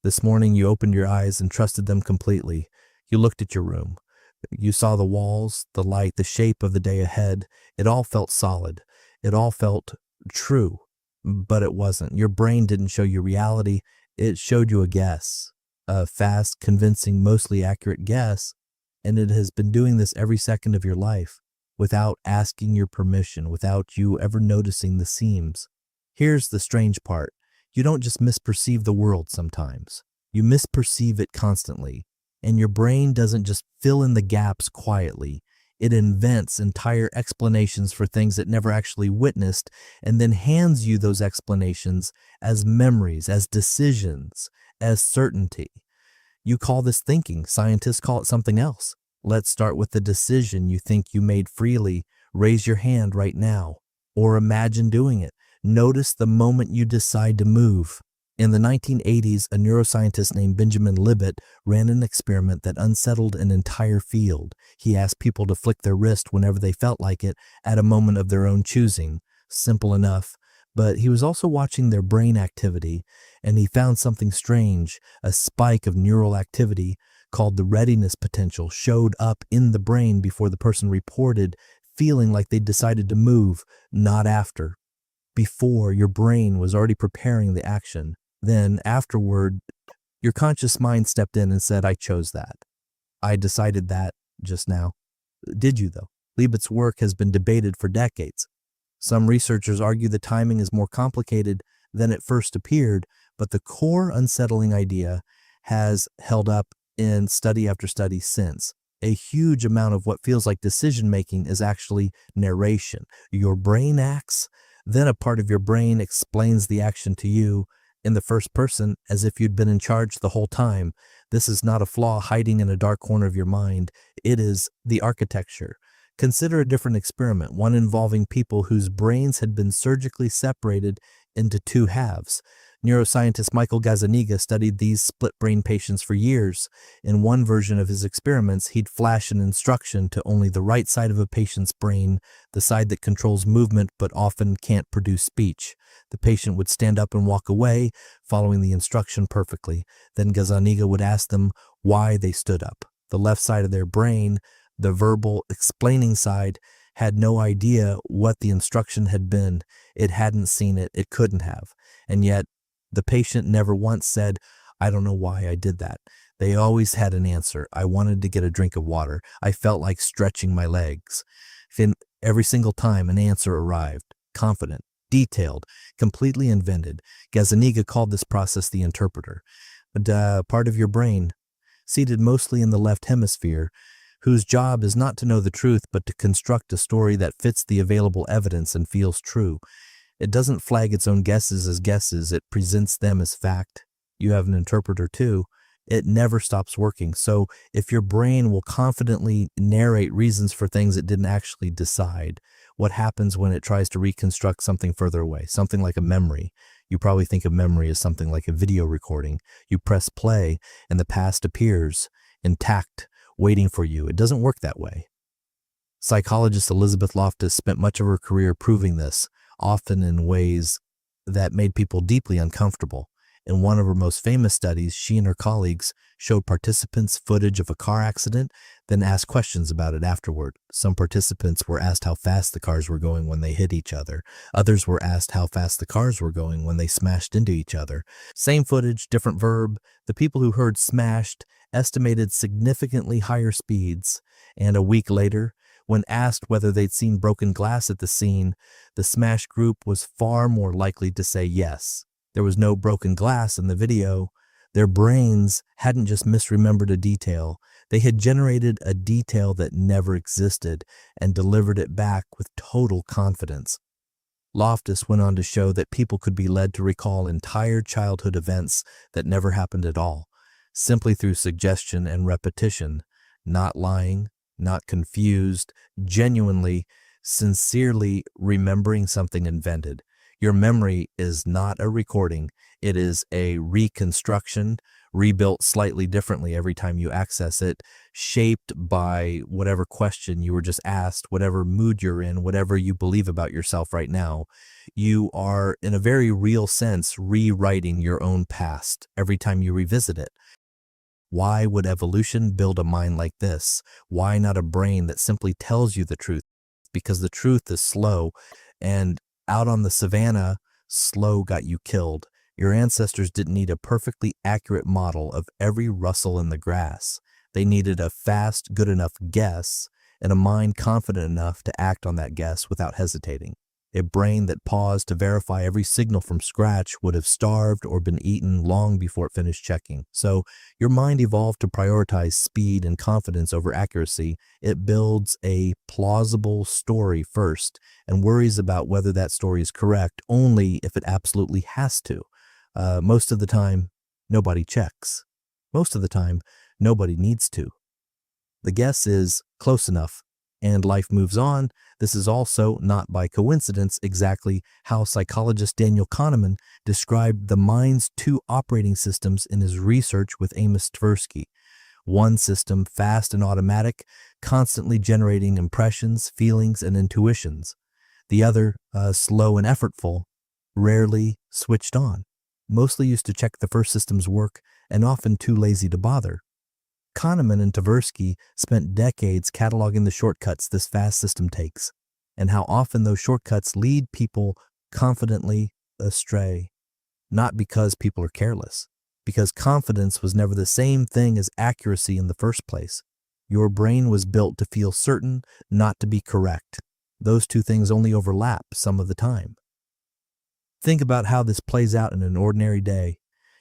This morning you opened your eyes and trusted them completely. You looked at your room. You saw the walls, the light, the shape of the day ahead. It all felt solid. It all felt true, but it wasn't. Your brain didn't show you reality. It showed you a guess, a fast, convincing, mostly accurate guess, and it has been doing this every second of your life without asking your permission, without you ever noticing the seams. Here's the strange part. You don't just misperceive the world sometimes. You misperceive it constantly. And your brain doesn't just fill in the gaps quietly. It invents entire explanations for things it never actually witnessed and then hands you those explanations as memories, as decisions, as certainty. You call this thinking. Scientists call it something else. Let's start with the decision you think you made freely. Raise your hand right now, or imagine doing it. Notice the moment you decide to move. In the 1980s, a neuroscientist named Benjamin Libet ran an experiment that unsettled an entire field. He asked people to flick their wrist whenever they felt like it at a moment of their own choosing. Simple enough. But he was also watching their brain activity, and he found something strange. A spike of neural activity called the readiness potential showed up in the brain before the person reported feeling like they decided to move, not after. Before, your brain was already preparing the action. Then, afterward, your conscious mind stepped in and said, I chose that. I decided that just now. Did you, though? Libet's work has been debated for decades. Some researchers argue the timing is more complicated than it first appeared, but the core unsettling idea has held up in study after study since. A huge amount of what feels like decision-making is actually narration. Your brain acts, then a part of your brain explains the action to you in the first person as if you'd been in charge the whole time. This is not a flaw hiding in a dark corner of your mind. It is the architecture. Consider a different experiment, one involving people whose brains had been surgically separated into two halves. Neuroscientist Michael Gazzaniga studied these split-brain patients for years. In one version of his experiments, he'd flash an instruction to only the right side of a patient's brain, the side that controls movement but often can't produce speech. The patient would stand up and walk away, following the instruction perfectly. Then Gazzaniga would ask them why they stood up. The left side of their brain, the verbal, explaining side, had no idea what the instruction had been. It hadn't seen it. It couldn't have. And yet, the patient never once said, I don't know why I did that. They always had an answer. I wanted to get a drink of water. I felt like stretching my legs. Then every single time an answer arrived, confident, detailed, completely invented. Gazzaniga called this process the interpreter. A part of your brain, seated mostly in the left hemisphere, whose job is not to know the truth but to construct a story that fits the available evidence and feels true. It doesn't flag its own guesses as guesses, it presents them as fact. You have an interpreter too. It never stops working. So if your brain will confidently narrate reasons for things it didn't actually decide, what happens when it tries to reconstruct something further away, something like a memory? You probably think of memory as something like a video recording. You press play and the past appears intact, waiting for you. It doesn't work that way. Psychologist Elizabeth Loftus spent much of her career proving this, often in ways that made people deeply uncomfortable. In one of her most famous studies, she and her colleagues showed participants footage of a car accident, then asked questions about it afterward. Some participants were asked how fast the cars were going when they hit each other. Others were asked how fast the cars were going when they smashed into each other. Same footage, different verb. The people who heard smashed estimated significantly higher speeds, and a week later, when asked whether they'd seen broken glass at the scene, the smash group was far more likely to say yes. There was no broken glass in the video. Their brains hadn't just misremembered a detail. They had generated a detail that never existed and delivered it back with total confidence. Loftus went on to show that people could be led to recall entire childhood events that never happened at all, simply through suggestion and repetition, not lying, not confused, genuinely, sincerely remembering something invented. Your memory is not a recording. It is a reconstruction, rebuilt slightly differently every time you access it, shaped by whatever question you were just asked, whatever mood you're in, whatever you believe about yourself right now. You are, in a very real sense, rewriting your own past every time you revisit it. Why would evolution build a mind like this? Why not a brain that simply tells you the truth? Because the truth is slow, and out on the savannah, slow got you killed. Your ancestors didn't need a perfectly accurate model of every rustle in the grass. They needed a fast, good enough guess and a mind confident enough to act on that guess without hesitating. A brain that paused to verify every signal from scratch would have starved or been eaten long before it finished checking. So your mind evolved to prioritize speed and confidence over accuracy. It builds a plausible story first and worries about whether that story is correct only if it absolutely has to. Most of the time, nobody checks. Most of the time, nobody needs to. The guess is close enough, and life moves on. This is also, not by coincidence, exactly how psychologist Daniel Kahneman described the mind's two operating systems in his research with Amos Tversky. One system, fast and automatic, constantly generating impressions, feelings, and intuitions. The other, slow and effortful, rarely switched on. Mostly used to check the first system's work and often too lazy to bother. Kahneman and Tversky spent decades cataloging the shortcuts this fast system takes, and how often those shortcuts lead people confidently astray. Not because people are careless, because confidence was never the same thing as accuracy in the first place. Your brain was built to feel certain, not to be correct. Those two things only overlap some of the time. Think about how this plays out in an ordinary day.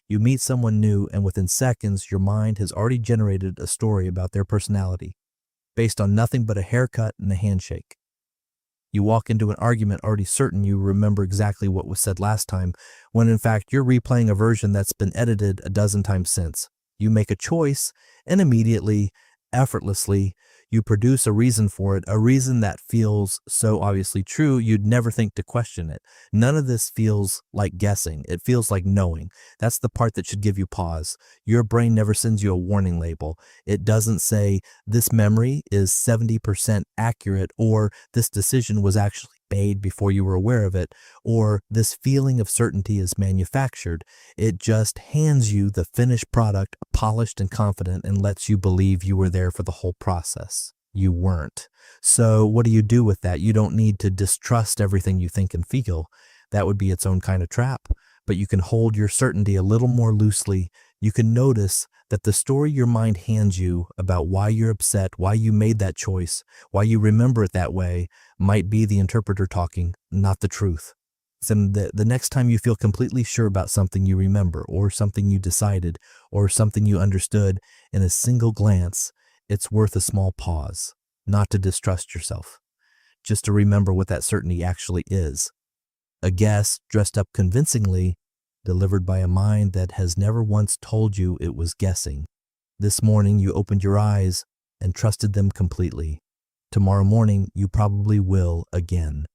You meet someone new, and within seconds, your mind has already generated a story about their personality, based on nothing but a haircut and a handshake. You walk into an argument already certain you remember exactly what was said last time, when in fact you're replaying a version that's been edited a dozen times since. You make a choice, and immediately, effortlessly, you produce a reason for it, a reason that feels so obviously true you'd never think to question it. None of this feels like guessing. It feels like knowing. That's the part that should give you pause. Your brain never sends you a warning label. It doesn't say, this memory is 70% accurate, or this decision was actually made before you were aware of it, or this feeling of certainty is manufactured. It just hands you the finished product, polished and confident, and lets you believe you were there for the whole process. You weren't. So what do you do with that? You don't need to distrust everything you think and feel. That would be its own kind of trap. But you can hold your certainty a little more loosely. You can notice that the story your mind hands you about why you're upset, why you made that choice, why you remember it that way, might be the interpreter talking, not the truth. Then the next time you feel completely sure about something you remember, or something you decided, or something you understood in a single glance, it's worth a small pause, not to distrust yourself, just to remember what that certainty actually is. A guess dressed up convincingly, delivered by a mind that has never once told you it was guessing. This morning you opened your eyes and trusted them completely. Tomorrow morning you probably will again.